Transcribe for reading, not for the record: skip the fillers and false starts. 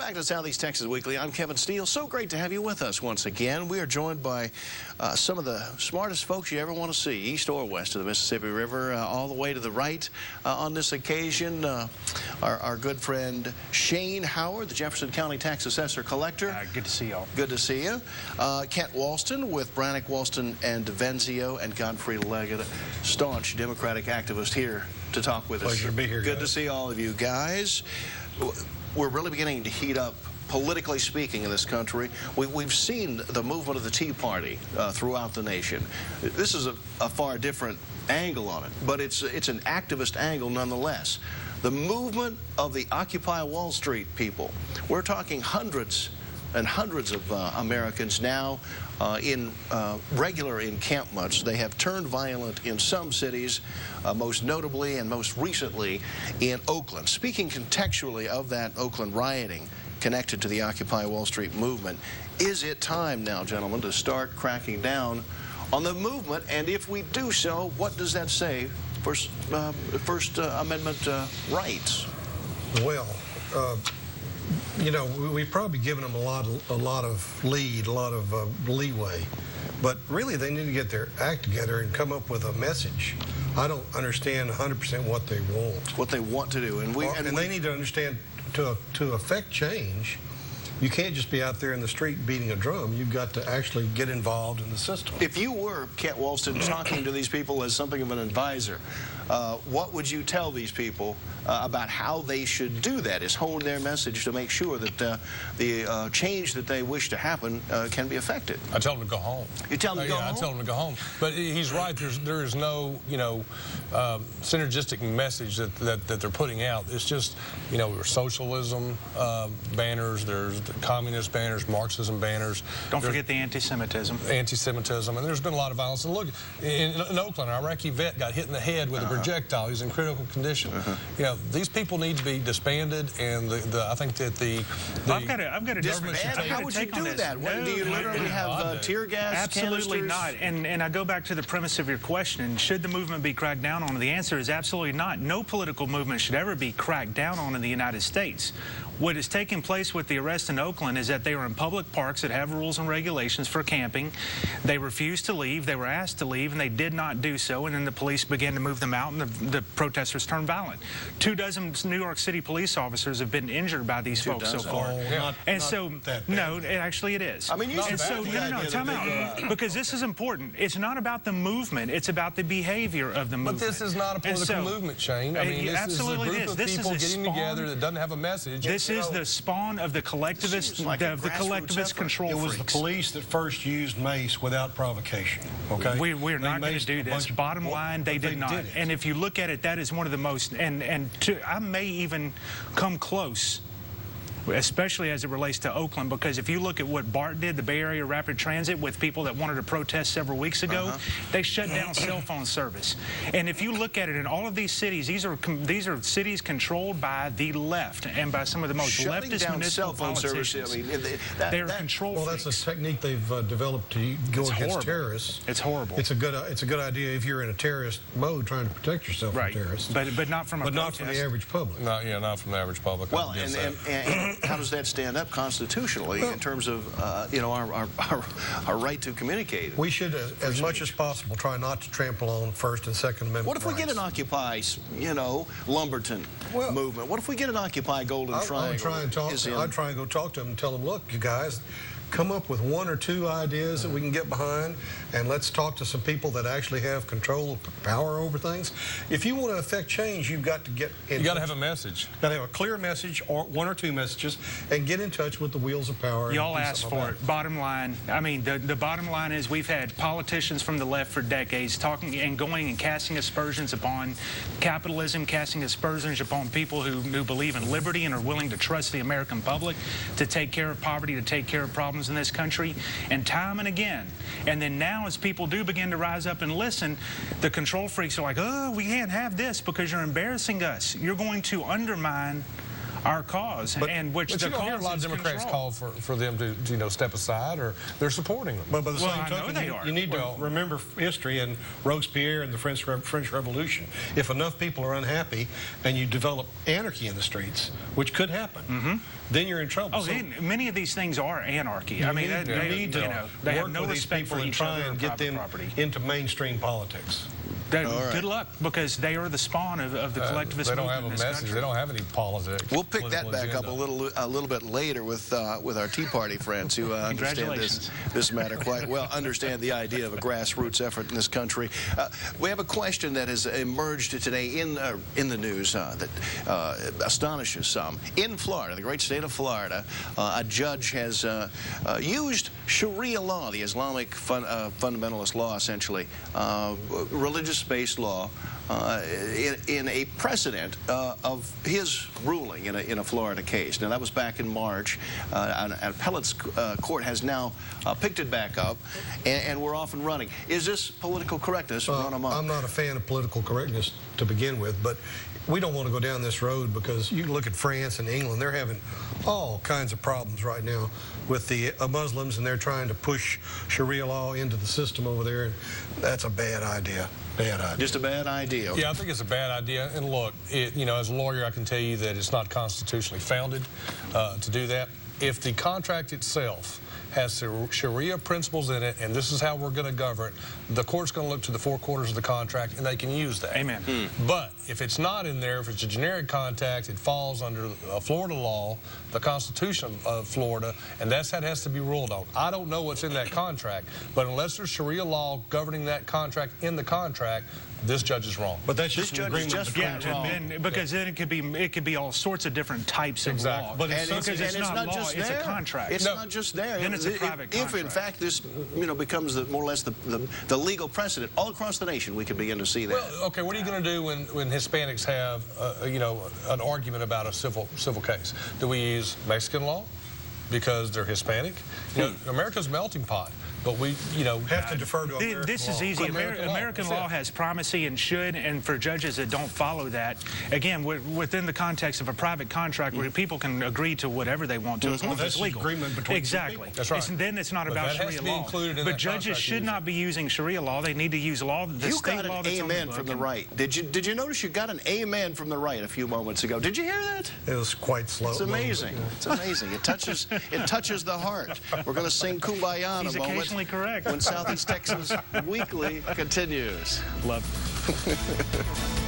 back to Southeast Texas Weekly. I'm Kevin Steele. So great to have you with us once again. We are joined by some of the smartest folks you ever want to see, east or west of the Mississippi River, all the way to the right on this occasion. Our good friend Shane Howard, the Jefferson County Tax Assessor Collector. Good to see y'all. Good to see you. Kent Walston with Brannock, Walston, and DeVenzio, and Godfrey Leggett, staunch Democratic activist here to talk with us. Pleasure to be here, Good guys. to see all of you guys. We're really beginning to heat up, politically speaking, in this country. We've seen the movement of the Tea Party throughout the nation. This is a far different angle on it, but it's an activist angle nonetheless. The movement of the Occupy Wall Street people. We're talking hundreds and hundreds of Americans now in regular encampments. They have turned violent in some cities, most notably and most recently in Oakland. Speaking contextually of that Oakland rioting connected to the Occupy Wall Street movement, is it time now, gentlemen, to start cracking down on the movement? And if we do so, what does that say for First Amendment rights? Well, you know, we've probably given them a lot of lead, a lot of leeway, but really they need to get their act together and come up with a message. I don't understand 100% what they want. What they want to do, and they need to understand to affect change. You can't just be out there in the street beating a drum. You've got to actually get involved in the system. If you were, Kent Walston, talking to these people as something of an advisor, what would you tell these people about how they should do that, is hone their message to make sure that the change that they wish to happen can be effected? I tell them to go home. You tell them to go home? I tell them to go home. But he's right. There is no, synergistic message that they're putting out. It's just, there's socialism banners, there's the communist banners, Marxism banners. Don't forget the anti-Semitism. Anti-Semitism. And there's been a lot of violence. And look, in Oakland, an Iraqi vet got hit in the head with a projectile. He's in critical condition. These people need to be disbanded, and I think that I've got a government. How would you do that? No, do you literally have tear gas? Absolutely canisters? not. And I go back to the premise of your question. Should the movement be cracked down on? The answer is absolutely not. No political movement should ever be cracked down on in the United States. What is taking place with the arrest in Oakland is that they were in public parks that have rules and regulations for camping. They refused to leave. They were asked to leave, and they did not do so. And then the police began to move them out, and the protesters turned violent. 24 New York City police officers have been injured by these folks so far. Actually it is. I mean, you and so, no, time out. Because this is important. It's not about the movement. It's about the behavior of the movement. But this is not a political movement, Shane. I mean, this is a group of people getting together that doesn't have a message. This is the spawn of the collectivist, control freaks. It was the police that first used mace without provocation. Okay, we're not going to do this. Bottom line, they did not. And if you look at it, that is one of the most. I may even come close, especially as it relates to Oakland, because if you look at what BART did, the Bay Area Rapid Transit, with people that wanted to protest several weeks ago, they shut down cell phone service. And if you look at it in all of these cities, these are cities controlled by the left and by some of the most leftist municipal politicians. I mean, they're controlled. Well, that's a technique they've developed to go against terrorists. It's horrible. It's a good idea if you're in a terrorist mode trying to protect yourself from terrorists. But not from not from the average public. Not from the average public. Well, and how does that stand up constitutionally in terms of our right to communicate? We should, as much as possible, try not to trample on First and Second Amendment What if we get an Occupy, Lumberton movement? What if we get an Occupy Golden Triangle? I'd try and go talk to them and tell them, look, you guys, come up with one or two ideas that we can get behind, and let's talk to some people that actually have control, power over things. If you want to affect change, you've got to get in. You got to have a message. Got to have a clear message, or one or two messages, and get in touch with the wheels of power. Y'all asked for it. Bottom line, I mean, the bottom line is we've had politicians from the left for decades talking and going and casting aspersions upon capitalism, casting aspersions upon people who believe in liberty and are willing to trust the American public to take care of poverty, to take care of problems in this country, and time and again. And then now, as people do begin to rise up and listen, the control freaks are like, oh, we can't have this because you're embarrassing us. You're going to undermine our cause, and which but the you don't hear a lot of cause is Democrats control. call for them to step aside, or they're supporting them. But by the Well, same I know token, they are. you need to remember history and Robespierre and the French Revolution. If enough people are unhappy and you develop anarchy in the streets, which could happen, then you're in trouble. Oh, many of these things are anarchy. I mean, you need to they work have no with these respect people for and each try other and or get private them property. into mainstream politics. Good luck, because they are the spawn of the collectivist They don't movement have a in this message. country. They don't have any politics. We'll pick that political back up agenda. a little bit later with our Tea Party friends who understand this matter quite well, understand the idea of a grassroots effort in this country. We have a question that has emerged today in the news that astonishes some. In Florida, the great state of Florida, a judge has used Sharia law, the Islamic fundamentalist law, essentially, religious-based law, in a precedent of his ruling in a Florida case. Now, that was back in March. An appellate court has now picked it back up, and we're off and running. Is this political correctness run amok? I'm not a fan of political correctness to begin with, but we don't want to go down this road, because you can look at France and England. They're having all kinds of problems right now with the Muslims, and they're trying to push Sharia law into the system over there, and that's a bad idea. Bad idea. Just a bad idea. Yeah, I think it's a bad idea. And look, as a lawyer, I can tell you that it's not constitutionally founded to do that. If the contract itself has Sharia principles in it, and this is how we're going to govern it, the court's going to look to the four corners of the contract, and they can use that. Amen. But if it's not in there, if it's a generic contract, it falls under Florida law, the Constitution of Florida, and that has to be ruled on. I don't know what's in that contract, but unless there's Sharia law governing that contract in the contract, this judge is wrong. But that's just an judge is agreement just between Yeah, because then it could be all sorts of different types of law. But And because it's not law, just it's there. a contract. It's not just there. Then it's a private contract. If in fact this becomes more or less the legal precedent all across the nation, we could begin to see that. Well, okay, what are you going to do when Hispanics have, an argument about a civil case? Do we use Mexican law because they're Hispanic? America's a melting pot. But we, have to defer to American This is law. easy. American law Law has primacy and should, and for judges that don't follow that, again, within the context of a private contract where people can agree to whatever they want to as long as it's legal. Agreement between two Exactly. people. That's right. Then it's not about that has Sharia to be law. included in But that judges contract should usually. not be using Sharia law. They need to use law, the You state got law an that's on the amen book. from the right. Did you notice you got an amen from the right a few moments ago? Did you hear that? It was quite slow. It's amazing. It's amazing. It touches the heart. We're going to sing Kumbaya in He's a moment. occasionally correct. When Southeast Texas Weekly continues. Love.